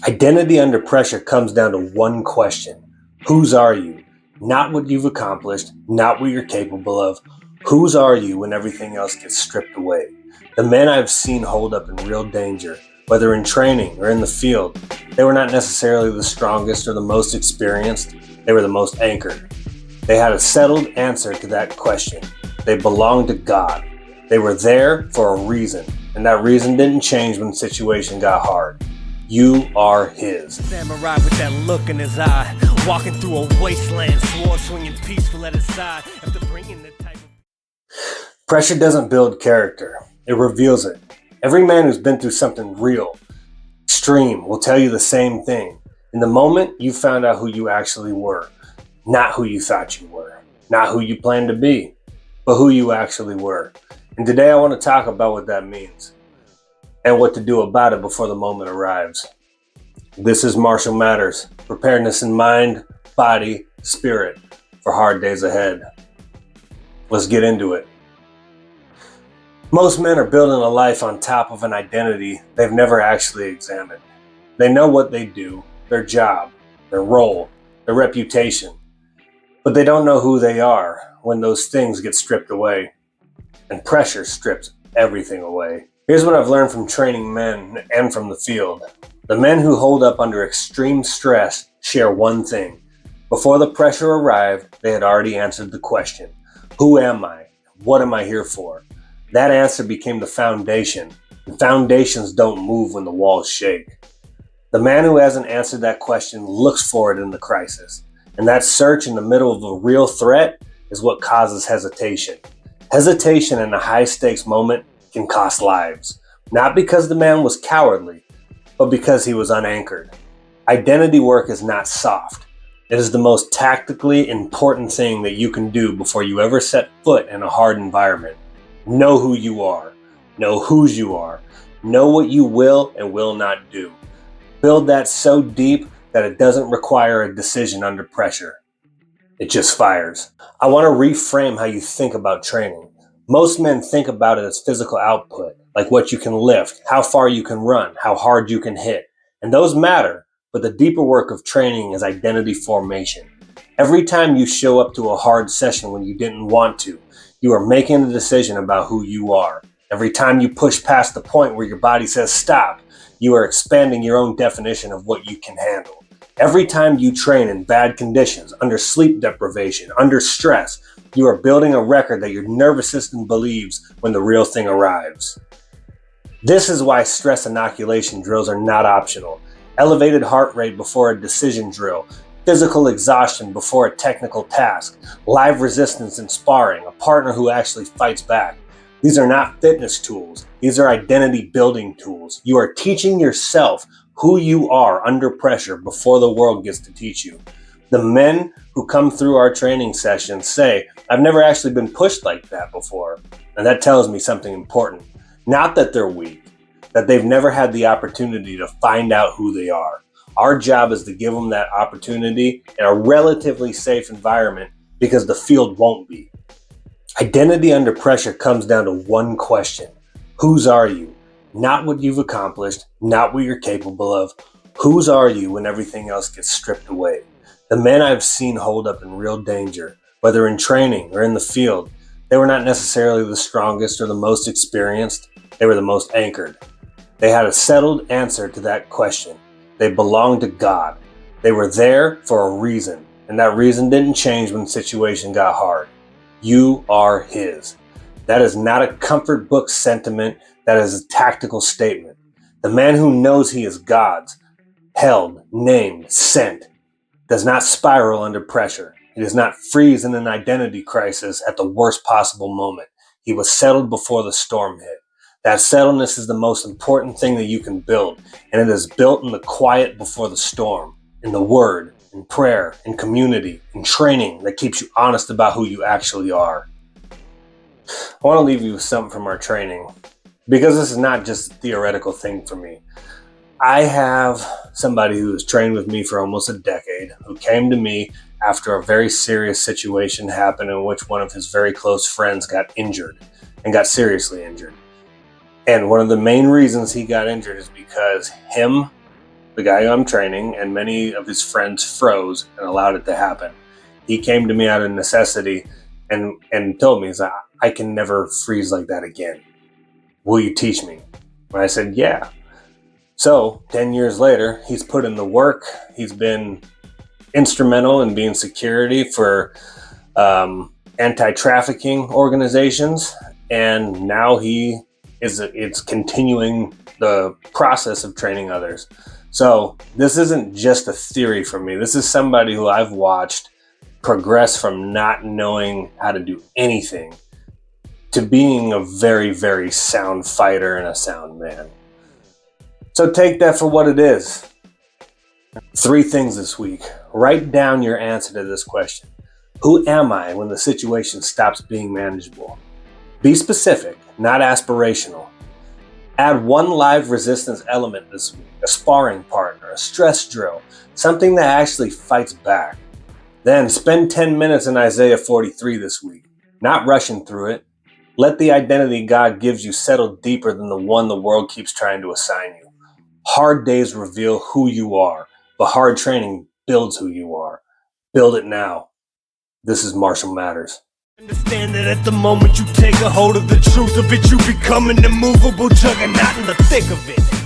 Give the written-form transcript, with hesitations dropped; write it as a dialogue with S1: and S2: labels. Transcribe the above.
S1: Identity under pressure comes down to one question. Whose are you? Not what you've accomplished, not what you're capable of. Whose are you when everything else gets stripped away? The men I've seen hold up in real danger, whether in training or in the field, they were not necessarily the strongest or the most experienced. They were the most anchored. They had a settled answer to that question. They belonged to God. They were there for a reason, and that reason didn't change when the situation got hard. You are His.
S2: Samurai with that look in his eye, walking through a wasteland, sword swinging peaceful at his side. After bringing the type of
S1: Pressure doesn't build character, it reveals it. Every man who's been through something real, extreme, will tell you the same thing. In the moment, you found out who you actually were, not who you thought you were, not who you planned to be, but who you actually were. And today I want to talk about what that means and what to do about it before the moment arrives. This is Martial Matters, preparedness in mind, body, spirit for hard days ahead. Let's get into it. Most men are building a life on top of an identity they've never actually examined. They know what they do, their job, their role, their reputation, but they don't know who they are when those things get stripped away. And pressure strips everything away. Here's what I've learned from training men and from the field. The men who hold up under extreme stress share one thing. Before the pressure arrived, they had already answered the question, who am I? What am I here for? That answer became the foundation. And foundations don't move when the walls shake. The man who hasn't answered that question looks for it in the crisis. And that search in the middle of a real threat is what causes hesitation. Hesitation in a high-stakes moment can cost lives, not because the man was cowardly, but because he was unanchored. Identity work is not soft. It is the most tactically important thing that you can do before you ever set foot in a hard environment. Know who you are. Know whose you are. Know what you will and will not do. Build that so deep that it doesn't require a decision under pressure. It just fires. I want to reframe how you think about training. Most men think about it as physical output, like what you can lift, how far you can run, how hard you can hit. And those matter, but the deeper work of training is identity formation. Every time you show up to a hard session when you didn't want to, you are making a decision about who you are. Every time you push past the point where your body says stop, you are expanding your own definition of what you can handle. Every time you train in bad conditions, under sleep deprivation, under stress, you are building a record that your nervous system believes when the real thing arrives. This is why stress inoculation drills are not optional. Elevated heart rate before a decision drill, physical exhaustion before a technical task, live resistance in sparring, a partner who actually fights back. These are not fitness tools. These are identity building tools. You are teaching yourself who you are under pressure before the world gets to teach you. The men who come through our training sessions say, I've never actually been pushed like that before. And that tells me something important. Not that they're weak, that they've never had the opportunity to find out who they are. Our job is to give them that opportunity in a relatively safe environment because the field won't be. Identity under pressure comes down to one question. Whose are you? Not what you've accomplished, not what you're capable of. Whose are you when everything else gets stripped away? The men I've seen hold up in real danger, whether in training or in the field, they were not necessarily the strongest or the most experienced. They were the most anchored. They had a settled answer to that question. They belonged to God. They were there for a reason, and that reason didn't change when the situation got hard. You are His. That is not a comfort book sentiment. That is a tactical statement. The man who knows he is God's, held, named, sent, does not spiral under pressure. He does not freeze in an identity crisis at the worst possible moment. He was settled before the storm hit. That settledness is the most important thing that you can build, and it is built in the quiet before the storm, in the word, in prayer, in community, in training that keeps you honest about who you actually are. I want to leave you with something from our training, because this is not just a theoretical thing for me. I have somebody who has trained with me for almost a decade, who came to me after a very serious situation happened in which one of his very close friends got injured and got seriously injured. And one of the main reasons he got injured is because him the guy who I'm training, and many of his friends froze and allowed it to happen. He came to me out of necessity and told me, he's like, I can never freeze like that again. Will you teach me? And I said, yeah. So 10 years later, he's put in the work. He's been instrumental in being security for anti-trafficking organizations, and now it's continuing the process of training others. So this isn't just a theory for me. This is somebody who I've watched progress from not knowing how to do anything to being a very, very sound fighter and a sound man. So take that for what it is. 3 things this week. Write down your answer to this question. Who am I when the situation stops being manageable? Be specific, not aspirational. Add 1 live resistance element this week, a sparring partner, a stress drill, something that actually fights back. Then spend 10 minutes in Isaiah 43 this week, not rushing through it. Let the identity God gives you settle deeper than the one the world keeps trying to assign you. Hard days reveal who you are, but hard training builds who you are. Build it now. This is Marshall Matters.
S2: Understand that at the moment you take a hold of the truth of it, you become an immovable juggernaut in the thick of it.